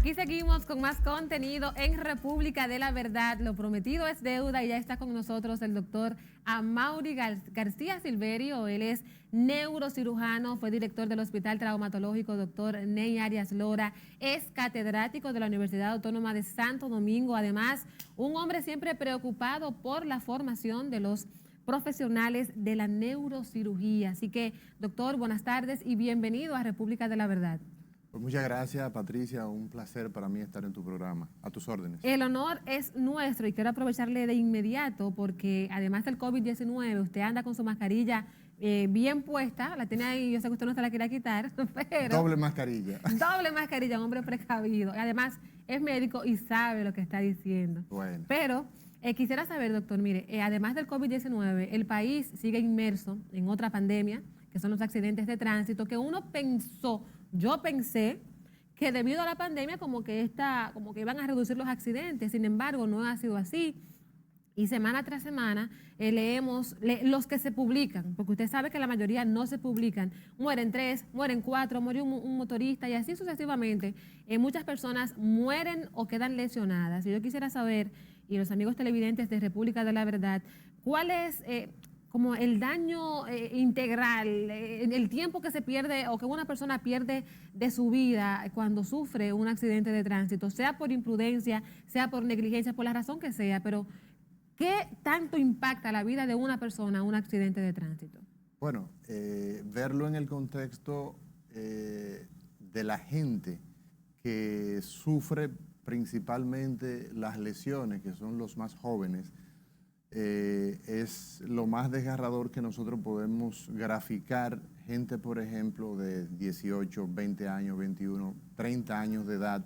Aquí seguimos con más contenido en República de la Verdad. Lo prometido es deuda y ya está con nosotros el doctor Amaury García Silverio. Él es neurocirujano, fue director del Hospital Traumatológico Dr. Ney Arias Lora, es catedrático de la Universidad Autónoma de Santo Domingo. Además, un hombre siempre preocupado por la formación de los profesionales de la neurocirugía. Así que, doctor, buenas tardes y bienvenido a República de la Verdad. Pues muchas gracias, Patricia. Un placer para mí estar en tu programa. A tus órdenes. El honor es nuestro y quiero aprovecharle de inmediato porque además del COVID-19, usted anda con su mascarilla bien puesta, la tiene ahí, yo sé que usted no se la quiere quitar, pero... Doble mascarilla. Doble mascarilla, un hombre precavido. Y además es médico y sabe lo que está diciendo. Bueno. Pero quisiera saber, doctor, mire, además del COVID-19, el país sigue inmerso en otra pandemia, que son los accidentes de tránsito, que uno pensó... Yo pensé que debido a la pandemia como que iban a reducir los accidentes, sin embargo no ha sido así. Y semana tras semana leemos los que se publican, porque usted sabe que la mayoría no se publican. Mueren 3, mueren 4, muere un motorista y así sucesivamente. Muchas personas mueren o quedan lesionadas. Y yo quisiera saber, y los amigos televidentes de República de la Verdad, ¿cuál es... como el daño integral, el tiempo que se pierde o que una persona pierde de su vida cuando sufre un accidente de tránsito, sea por imprudencia, sea por negligencia, por la razón que sea, pero ¿qué tanto impacta la vida de una persona un accidente de tránsito? Bueno, verlo en el contexto de la gente que sufre principalmente las lesiones, que son los más jóvenes, es lo más desgarrador que nosotros podemos graficar. Gente, por ejemplo, de 18, 20 años, 21, 30 años de edad,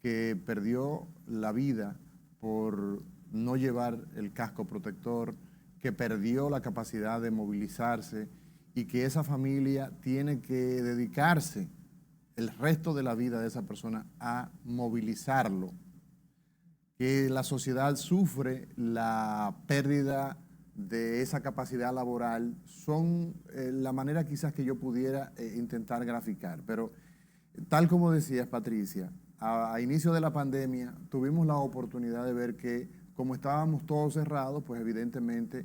que perdió la vida por no llevar el casco protector, que perdió la capacidad de movilizarse y que esa familia tiene que dedicarse el resto de la vida de esa persona a movilizarlo. Que la sociedad sufre la pérdida de esa capacidad laboral, son la manera quizás que yo pudiera intentar graficar. Pero tal como decías, Patricia, a inicio de la pandemia tuvimos la oportunidad de ver que como estábamos todos cerrados, pues evidentemente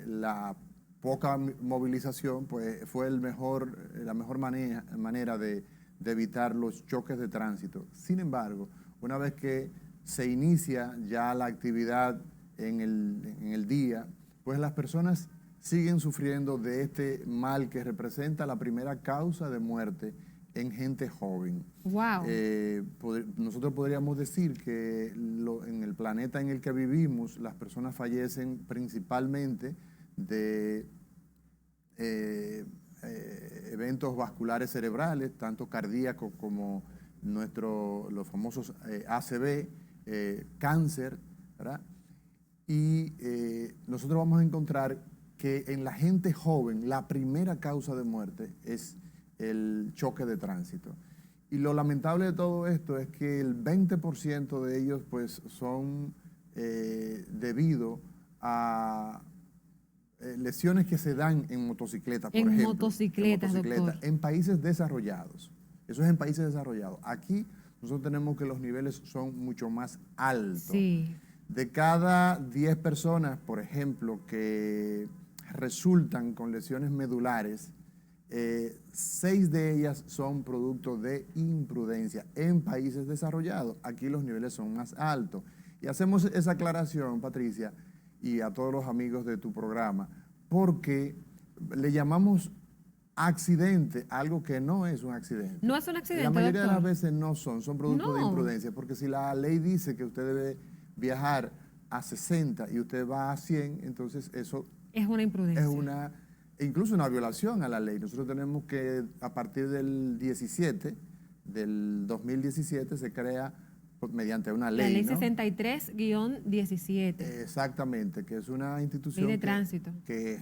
la poca movilización pues, fue la mejor manera de evitar los choques de tránsito. Sin embargo, una vez que se inicia ya la actividad en el día, pues las personas siguen sufriendo de este mal que representa la primera causa de muerte en gente joven. Wow. Nosotros podríamos decir que en el planeta en el que vivimos, las personas fallecen principalmente de eventos vasculares cerebrales, tanto cardíacos como los famosos ACV, cáncer, ¿verdad? Y nosotros vamos a encontrar que en la gente joven la primera causa de muerte es el choque de tránsito. Y lo lamentable de todo esto es que el 20% de ellos pues son debido a lesiones que se dan en motocicleta, por ejemplo. Motocicletas, doctor. En países desarrollados. Eso es en países desarrollados. Aquí nosotros tenemos que los niveles son mucho más altos. Sí. De cada 10 personas, por ejemplo, que resultan con lesiones medulares, 6 de ellas son producto de imprudencia en países desarrollados. Aquí los niveles son más altos. Y hacemos esa aclaración, Patricia, y a todos los amigos de tu programa, porque le llamamos accidente, algo que no es un accidente. No es un accidente, la mayoría doctor. de las veces no son producto de imprudencia, porque si la ley dice que usted debe viajar a 60 y usted va a 100, entonces eso es una imprudencia. Es incluso una violación a la ley. Nosotros tenemos que, a partir del 2017, se crea mediante una ley. La ley 63-17. Exactamente, que es una institución ley de tránsito que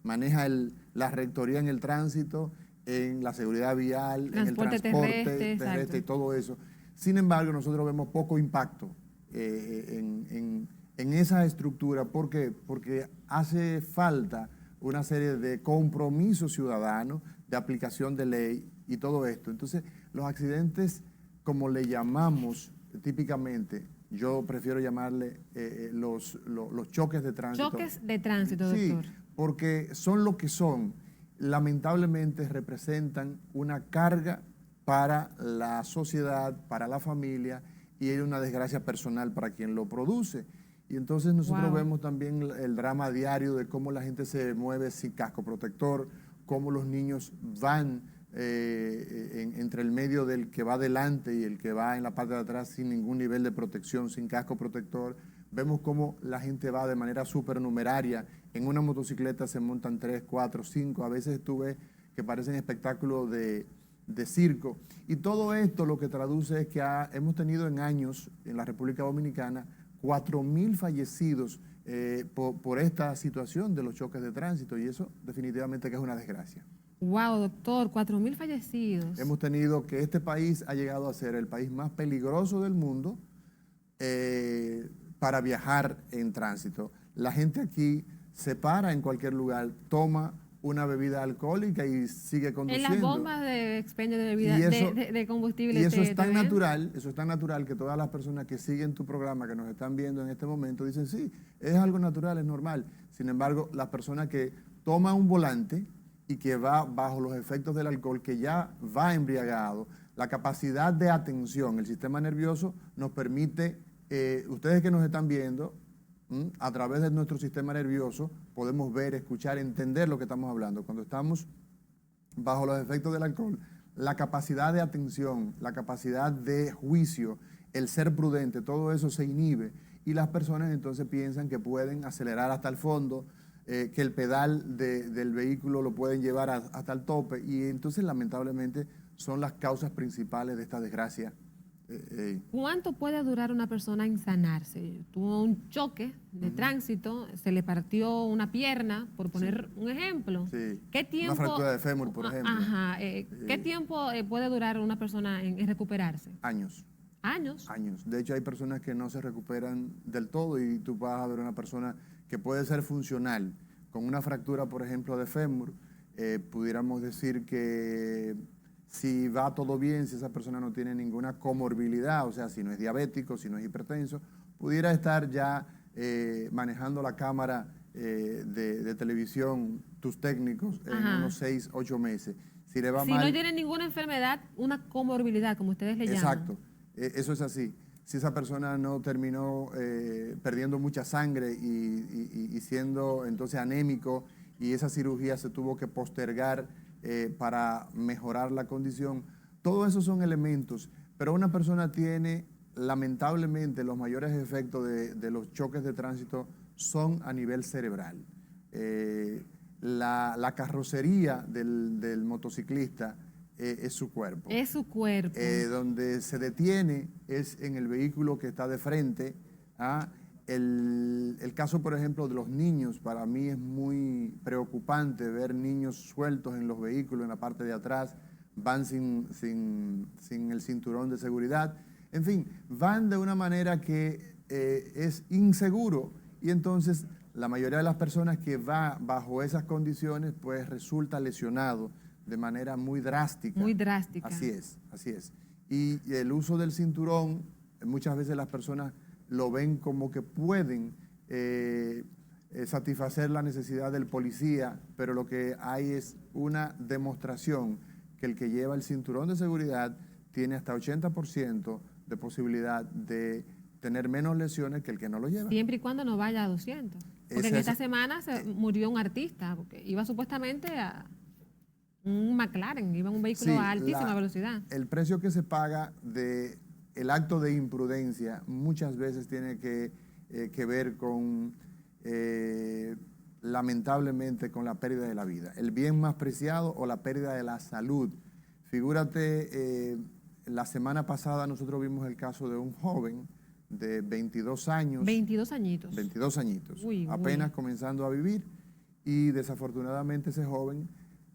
maneja la rectoría en el tránsito, en la seguridad vial, transporte en el transporte terrestre y todo eso. Sin embargo, nosotros vemos poco impacto en esa estructura. ¿Por qué? Porque hace falta una serie de compromisos ciudadanos, de aplicación de ley y todo esto. Entonces, los accidentes como le llamamos típicamente, yo prefiero llamarle los choques de tránsito. Choques de tránsito, Sí, doctor. porque son lo que son. Lamentablemente representan una carga para la sociedad, para la familia, y es una desgracia personal para quien lo produce. Y entonces nosotros Wow. vemos también el drama diario de cómo la gente se mueve sin casco protector, cómo los niños van entre el medio del que va adelante y el que va en la parte de atrás sin ningún nivel de protección, sin casco protector. Vemos cómo la gente va de manera supernumeraria. En una motocicleta se montan 3, 4, 5. A veces tú ves que parecen espectáculos de circo. Y todo esto lo que traduce es que hemos tenido en años en la República Dominicana 4.000 fallecidos por esta situación de los choques de tránsito. Y eso definitivamente que es una desgracia. Wow, doctor, 4.000 fallecidos. Hemos tenido que este país ha llegado a ser el país más peligroso del mundo para viajar en tránsito. La gente aquí se para en cualquier lugar, toma una bebida alcohólica y sigue conduciendo. En las bombas de expendio de bebida, Y eso- de combustible. Y eso es tan ven? natural, que todas las personas que siguen tu programa, que nos están viendo en este momento, dicen, sí, es algo natural, es normal. Sin embargo, las personas que toman un volante y que va bajo los efectos del alcohol, que ya va embriagado, la capacidad de atención, el sistema nervioso nos permite, ustedes que nos están viendo, a través de nuestro sistema nervioso, podemos ver, escuchar, entender lo que estamos hablando. Cuando estamos bajo los efectos del alcohol, la capacidad de atención, la capacidad de juicio, el ser prudente, todo eso se inhibe y las personas entonces piensan que pueden acelerar hasta el fondo, que el pedal del vehículo lo pueden llevar hasta el tope y entonces lamentablemente son las causas principales de esta desgracia. ¿Cuánto puede durar una persona en sanarse? Tuvo un choque de tránsito, se le partió una pierna, por poner un ejemplo. Sí. ¿Qué tiempo? Una fractura de fémur, por ejemplo. Ajá. ¿Qué tiempo puede durar una persona en recuperarse? Años. ¿Años? Años. De hecho, hay personas que no se recuperan del todo y tú vas a ver una persona que puede ser funcional con una fractura, por ejemplo, de fémur. Pudiéramos decir que si va todo bien, si esa persona no tiene ninguna comorbilidad, o sea, si no es diabético, si no es hipertenso, pudiera estar ya manejando la cámara de televisión, tus técnicos, en Ajá. unos 6, 8 meses. Si le va Si mal, no tiene ninguna enfermedad, una comorbilidad, como ustedes le llaman. exacto, eso es así. Si esa persona no terminó perdiendo mucha sangre y siendo entonces anémico y esa cirugía se tuvo que postergar para mejorar la condición, todos esos son elementos, pero una persona tiene lamentablemente los mayores efectos de los choques de tránsito son a nivel cerebral. La carrocería del motociclista es su cuerpo. Es su cuerpo. Donde se detiene es en el vehículo que está de frente. El caso, por ejemplo, de los niños, para mí es muy preocupante ver niños sueltos en los vehículos, en la parte de atrás, van sin el cinturón de seguridad. En fin, van de una manera que es inseguro y entonces la mayoría de las personas que va bajo esas condiciones pues resulta lesionado de manera muy drástica. Muy drástica. Así es, así es. Y el uso del cinturón, muchas veces las personas lo ven como que pueden satisfacer la necesidad del policía, pero lo que hay es una demostración que el que lleva el cinturón de seguridad tiene hasta 80% de posibilidad de tener menos lesiones que el que no lo lleva. Siempre y cuando no vaya a 200. Porque en esta semana se murió un artista, porque iba supuestamente a un McLaren, iba en un vehículo Sí, a altísima velocidad. El precio que se paga de el acto de imprudencia muchas veces tiene que ver con, lamentablemente, con la pérdida de la vida. El bien más preciado o la pérdida de la salud. Figúrate, la semana pasada nosotros vimos el caso de un joven de 22 años. 22 añitos. 22 añitos, Uy, apenas comenzando a vivir y desafortunadamente ese joven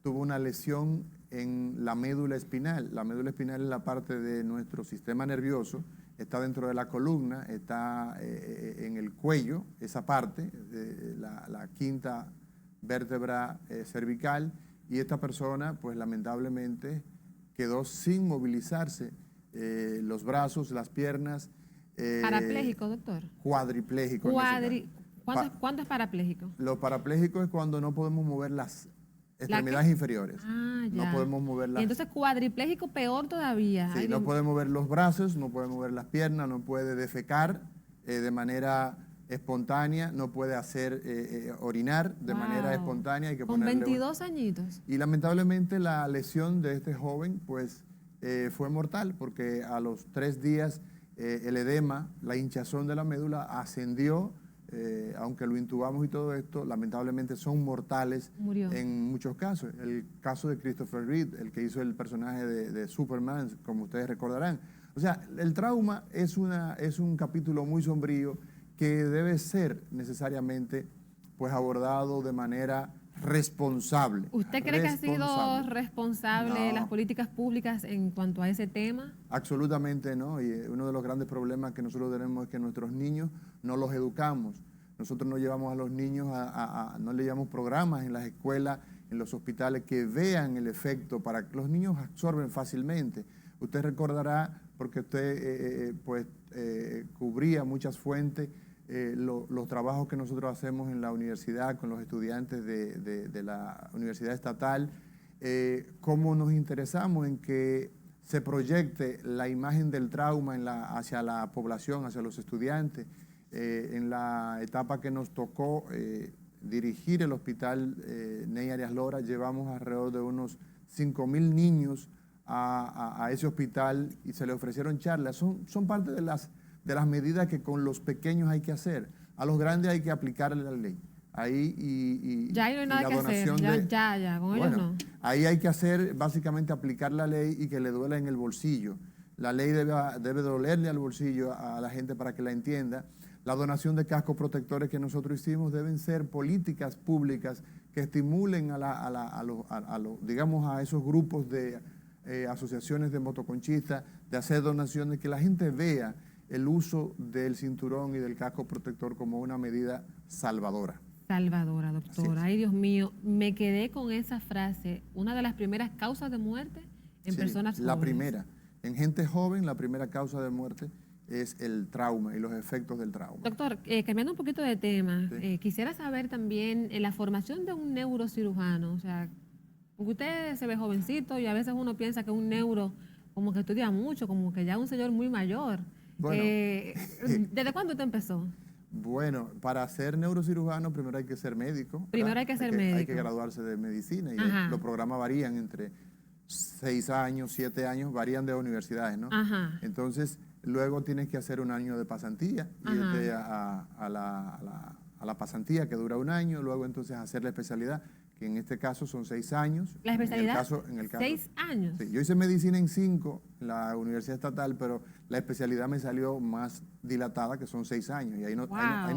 tuvo una lesión en la médula espinal. La médula espinal es la parte de nuestro sistema nervioso, está dentro de la columna, está en el cuello, esa parte, la quinta vértebra cervical, y esta persona pues lamentablemente quedó sin movilizarse los brazos, las piernas. Parapléjico, doctor. Cuadripléjico. ¿Cuánto es parapléjico? Lo parapléjico es cuando no podemos mover las extremidades inferiores. Ah, ya. No podemos mover las... Y entonces cuadripléjico peor todavía. Sí, Ay, no Dios. puede mover los brazos, no puede mover las piernas, no puede defecar de manera espontánea, no puede hacer orinar de manera Wow. espontánea. Hay que Con ponerle 22 añitos. Y lamentablemente la lesión de este joven pues fue mortal porque a los 3 días el edema, la hinchazón de la médula ascendió, aunque lo intubamos y todo esto, lamentablemente son mortales. Murió. En muchos casos. El caso de Christopher Reeve, el que hizo el personaje de Superman, como ustedes recordarán. O sea, el trauma es un capítulo muy sombrío que debe ser necesariamente pues abordado de manera responsable. ¿Usted cree que ha sido Responsable. responsable No. las políticas públicas en cuanto a ese tema? Absolutamente no. Y uno de los grandes problemas que nosotros tenemos es que nuestros niños no los educamos. Nosotros no llevamos a los niños no le llevamos programas en las escuelas, en los hospitales que vean el efecto para que los niños absorben fácilmente. Usted recordará, porque usted cubría muchas fuentes, los trabajos que nosotros hacemos en la universidad con los estudiantes de la universidad estatal, cómo nos interesamos en que se proyecte la imagen del trauma hacia la población, hacia los estudiantes. En la etapa que nos tocó dirigir el hospital Ney Arias Lora, llevamos alrededor de unos 5.000 niños a ese hospital y se le ofrecieron charlas. Son parte de las medidas que con los pequeños hay que hacer. A los grandes hay que aplicarle la ley. Ahí Ya ahí no hay nada que hacer, ya, con ellos no. Ahí hay que hacer, básicamente, aplicar la ley y que le duela en el bolsillo. La ley debe dolerle al bolsillo a la gente para que la entienda. La donación de cascos protectores que nosotros hicimos deben ser políticas públicas que estimulen digamos, a esos grupos de asociaciones de motoconchistas de hacer donaciones, que la gente vea el uso del cinturón y del casco protector como una medida salvadora. Salvadora, doctora. Ay, Dios mío, me quedé con esa frase. Una de las primeras causas de muerte en personas jóvenes. La primera. En gente joven, la primera causa de muerte es el trauma y los efectos del trauma. Doctor, cambiando un poquito de tema, Sí. quisiera saber también la formación de un neurocirujano. O sea, porque usted se ve jovencito y a veces uno piensa que un neuro como que estudia mucho, como que ya es un señor muy mayor. Bueno. ¿Desde cuándo usted empezó? Bueno, para ser neurocirujano primero hay que ser médico. Primero ¿verdad? hay que ser Hay médico. que graduarse de medicina y Ajá. los programas varían entre 6 años, 7 años, varían de universidades, ¿no? Ajá. Entonces, luego tienes que hacer un año de pasantía, Ajá. irte a la pasantía que dura un año, luego entonces hacer la especialidad, que en este caso son 6 años. ¿La especialidad? En el caso, 6 años. Sí, yo hice medicina en 5 en la Universidad Estatal, pero la especialidad me salió más dilatada, que son 6 años, y ahí no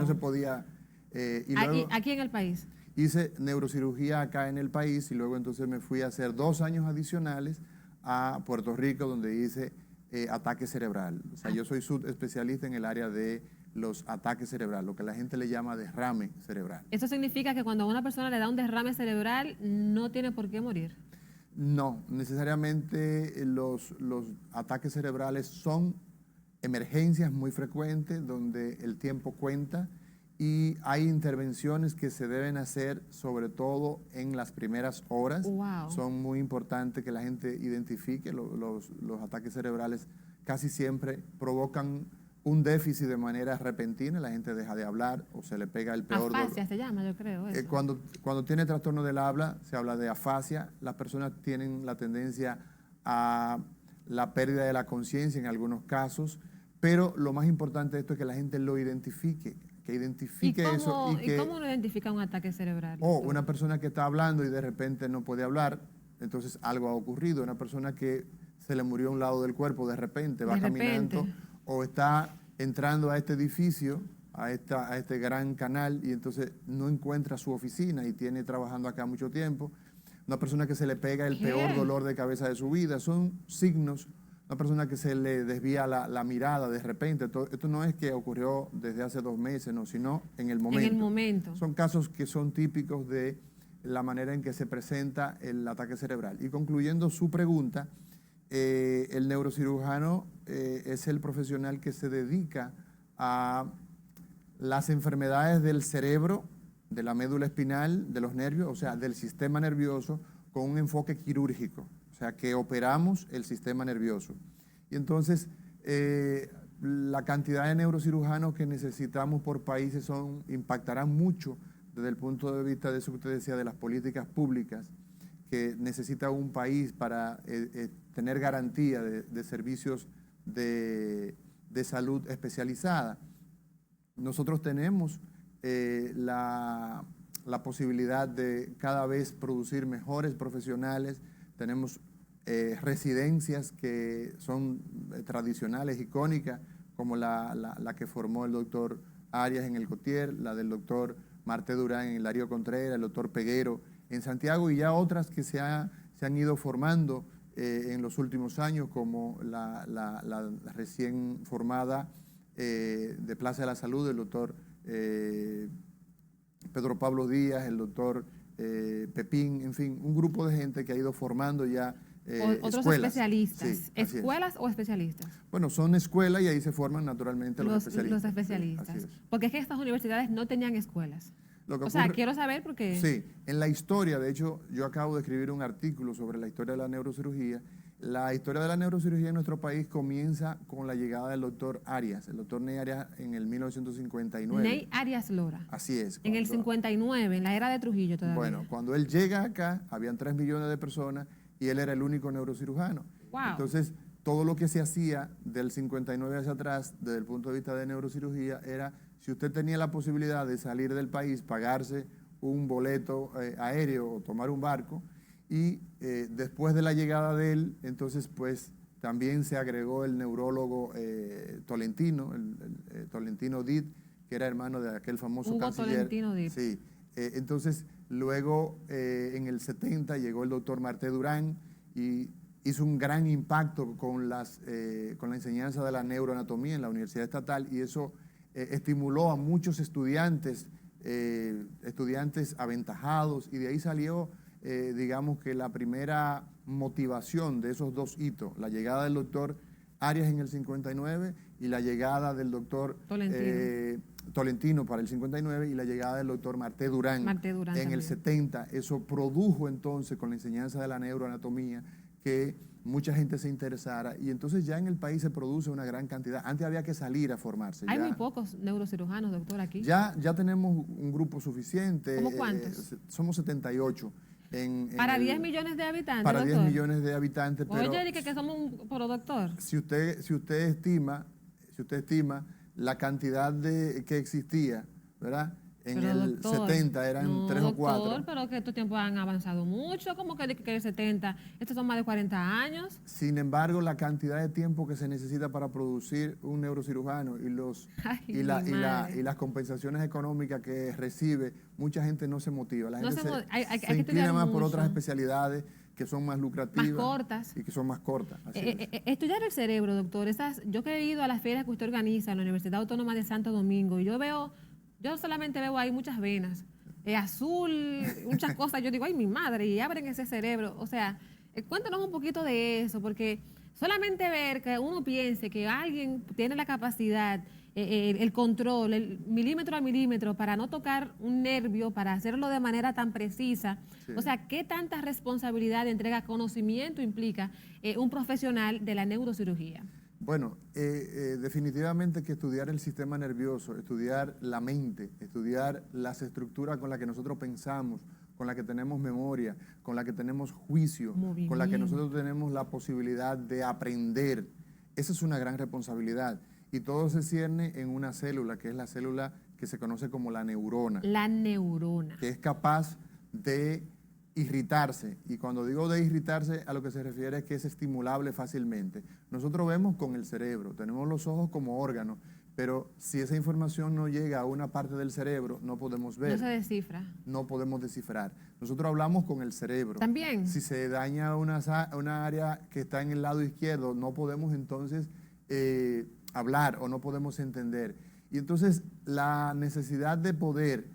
se podía... y luego Aquí en el país. hice neurocirugía acá en el país y luego entonces me fui a hacer 2 años adicionales a Puerto Rico, donde hice ataque cerebral. O sea, yo soy subespecialista en el área de los ataques cerebrales, lo que la gente le llama derrame cerebral. Eso significa que cuando a una persona le da un derrame cerebral, no tiene por qué morir. No, necesariamente los ataques cerebrales son emergencias muy frecuentes donde el tiempo cuenta y hay intervenciones que se deben hacer sobre todo en las primeras horas. Wow. Son muy importantes que la gente identifique. Los ataques cerebrales casi siempre provocan un déficit de manera repentina, la gente deja de hablar o se le pega el peor dolor. Afasia se llama, yo creo. Eso. Cuando tiene trastorno del habla, se habla de afasia. Las personas tienen la tendencia a la pérdida de la conciencia en algunos casos, pero lo más importante de esto es que la gente lo identifique, que identifique eso. ¿Y cómo uno identifica un ataque cerebral? O una persona que está hablando y de repente no puede hablar, entonces algo ha ocurrido. Una persona que se le murió un lado del cuerpo de repente, va caminando o está entrando a este edificio, a este gran canal y entonces no encuentra su oficina y tiene trabajando acá mucho tiempo. Una persona que se le pega el peor dolor de cabeza de su vida. Son signos. Una persona que se le desvía la mirada de repente. Esto no es que ocurrió desde hace 2 meses, no, sino en el momento. En el momento. Son casos que son típicos de la manera en que se presenta el ataque cerebral. Y concluyendo su pregunta, el neurocirujano es el profesional que se dedica a las enfermedades del cerebro, de la médula espinal, de los nervios, o sea, del sistema nervioso, con un enfoque quirúrgico, o sea, que operamos el sistema nervioso. Y entonces, la cantidad de neurocirujanos que necesitamos por países impactarán mucho desde el punto de vista de eso que usted decía, de las políticas públicas que necesita un país para tener garantía de servicios de salud especializada. Nosotros tenemos la posibilidad de cada vez producir mejores profesionales, tenemos residencias que son tradicionales, icónicas, como la que formó el doctor Arias en el Cotier, la del doctor Marté Durán en el Darío Contreras, el doctor Peguero en Santiago, y ya otras que se han ido formando en los últimos años, como la recién formada de Plaza de la Salud, el doctor Pedro Pablo Díaz, el doctor Pepín, en fin, un grupo de gente que ha ido formando ya otros escuelas. especialistas. Sí, ¿Escuelas o especialistas? Bueno, son escuelas y ahí se forman naturalmente los especialistas. Los especialistas. Sí, porque es que estas universidades no tenían escuelas. Lo o sea, quiero saber porque... Sí, en la historia, de hecho, yo acabo de escribir un artículo sobre la historia de la neurocirugía. La historia de la neurocirugía en nuestro país comienza con la llegada del doctor Arias, el doctor Ney Arias en el 1959. Ney Arias Lora. Así es. En el 59, en la era de Trujillo todavía. Bueno, cuando él llega acá, habían 3 millones de personas y él era el único neurocirujano. Wow. Entonces, todo lo que se hacía del 59 hacia atrás, desde el punto de vista de neurocirugía, era, si usted tenía la posibilidad de salir del país, pagarse un boleto aéreo o tomar un barco, y después de la llegada de él, entonces pues también se agregó el neurólogo Tolentino, Tolentino Dit, que era hermano de aquel famoso Hugo canciller. Tolentino Dit. Sí. Entonces, luego en el 70 llegó el doctor Marté Durán y hizo un gran impacto con la enseñanza de la neuroanatomía en la Universidad Estatal, y eso estimuló a muchos estudiantes aventajados, y de ahí salió, digamos que la primera motivación de esos dos hitos, la llegada del doctor Arias en el 59 y la llegada del doctor Tolentino para el 59 y la llegada del doctor Marté Durán en también. el 70. Eso produjo entonces, con la enseñanza de la neuroanatomía, que mucha gente se interesara, y entonces ya en el país se produce una gran cantidad. Antes había que salir a formarse. Hay muy pocos neurocirujanos, doctor, aquí. Ya tenemos un grupo suficiente. ¿Cómo cuántos? Somos 78. ¿Para 10 millones de habitantes, Para doctor? 10 millones de habitantes. Pero oye, que somos un pro doctor. Si usted estima la cantidad que existía, ¿verdad? En pero, el doctor, 70 eran 3 o 4. Doctor, pero que estos tiempos han avanzado mucho, como que el 70, estos son más de 40 años. Sin embargo, la cantidad de tiempo que se necesita para producir un neurocirujano y las compensaciones económicas que recibe, mucha gente no se motiva. La gente se inclina más por otras especialidades que son más lucrativas. Más cortas. Y que son más cortas. Estudiar el cerebro, doctor. Yo que he ido a las ferias que usted organiza en la Universidad Autónoma de Santo Domingo, y yo solamente veo ahí muchas venas, azul, muchas cosas. Yo digo, ay, mi madre, y abren ese cerebro. O sea, cuéntanos un poquito de eso, porque solamente ver que uno piense que alguien tiene la capacidad, el control, el milímetro a milímetro para no tocar un nervio, para hacerlo de manera tan precisa. Sí. O sea, ¿qué tanta responsabilidad, entrega, conocimiento implica un profesional de la neurocirugía? Bueno, definitivamente que estudiar el sistema nervioso, estudiar la mente, estudiar las estructuras con las que nosotros pensamos, con las que tenemos memoria, con las que tenemos juicio, con las que nosotros tenemos la posibilidad de aprender, esa es una gran responsabilidad. Y todo se cierne en una célula, que es la célula que se conoce como la neurona. La neurona. Que es capaz de irritarse, y cuando digo de irritarse, a lo que se refiere es que es estimulable fácilmente. Nosotros vemos con el cerebro, tenemos los ojos como órganos, pero si esa información no llega a una parte del cerebro, no podemos ver. No se descifra. No podemos descifrar. Nosotros hablamos con el cerebro. También. Si se daña una área que está en el lado izquierdo, no podemos entonces hablar o no podemos entender. Y entonces la necesidad de poder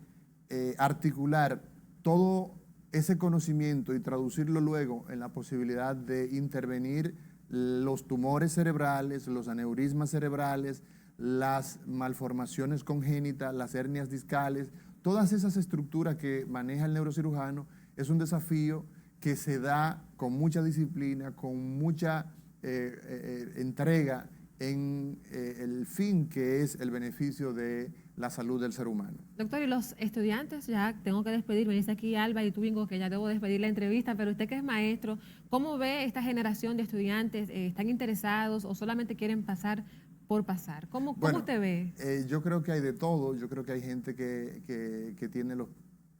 articular todo ese conocimiento y traducirlo luego en la posibilidad de intervenir los tumores cerebrales, los aneurismas cerebrales, las malformaciones congénitas, las hernias discales, todas esas estructuras que maneja el neurocirujano, es un desafío que se da con mucha disciplina, con mucha entrega en el fin que es el beneficio de la salud del ser humano. Doctor, y los estudiantes, ya tengo que despedirme, dice aquí Alba y Tubingo que ya debo despedir la entrevista, pero usted que es maestro, ¿cómo ve esta generación de estudiantes? ¿Están interesados o solamente quieren pasar por pasar? ¿Cómo usted ve? Yo creo que hay de todo, yo creo que hay gente que tiene los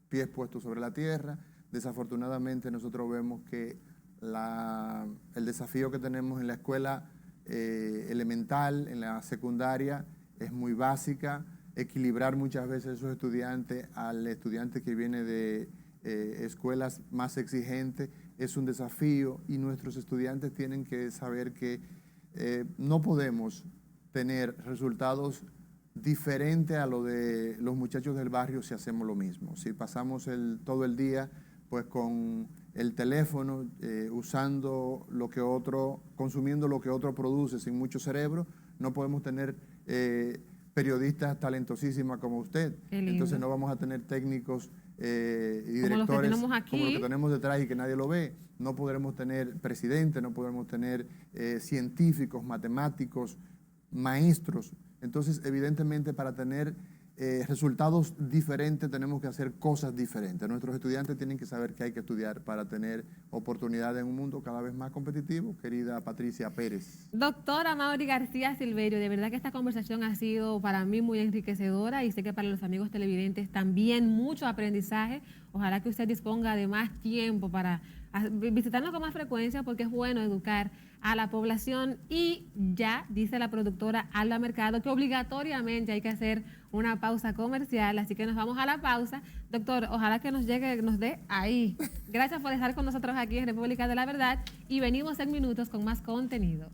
pies puestos sobre la tierra. Desafortunadamente nosotros vemos que el desafío que tenemos en la escuela elemental, en la secundaria, es muy básica. Equilibrar muchas veces esos estudiantes al estudiante que viene de escuelas más exigentes es un desafío, y nuestros estudiantes tienen que saber que no podemos tener resultados diferentes a lo de los muchachos del barrio si hacemos lo mismo. Si pasamos todo el día pues con el teléfono, usando lo que otro, consumiendo lo que otro produce sin mucho cerebro, no podemos tener periodistas talentosísimas como usted. Entonces no vamos a tener técnicos y directores como los que tenemos detrás y que nadie lo ve. No podremos tener presidentes, no podremos tener científicos, matemáticos, maestros. Entonces, evidentemente, para tener resultados diferentes tenemos que hacer cosas diferentes. Nuestros estudiantes tienen que saber que hay que estudiar para tener oportunidades en un mundo cada vez más competitivo. Querida Patricia Pérez. Doctora Amaury García Silverio, de verdad que esta conversación ha sido para mí muy enriquecedora y sé que para los amigos televidentes también mucho aprendizaje. Ojalá que usted disponga de más tiempo para visitarnos con más frecuencia, porque es bueno educar a la población. Y ya dice la productora Alba Mercado que obligatoriamente hay que hacer una pausa comercial, así que nos vamos a la pausa. Doctor, ojalá que nos dé ahí. Gracias por estar con nosotros aquí en República de la Verdad y venimos en minutos con más contenido.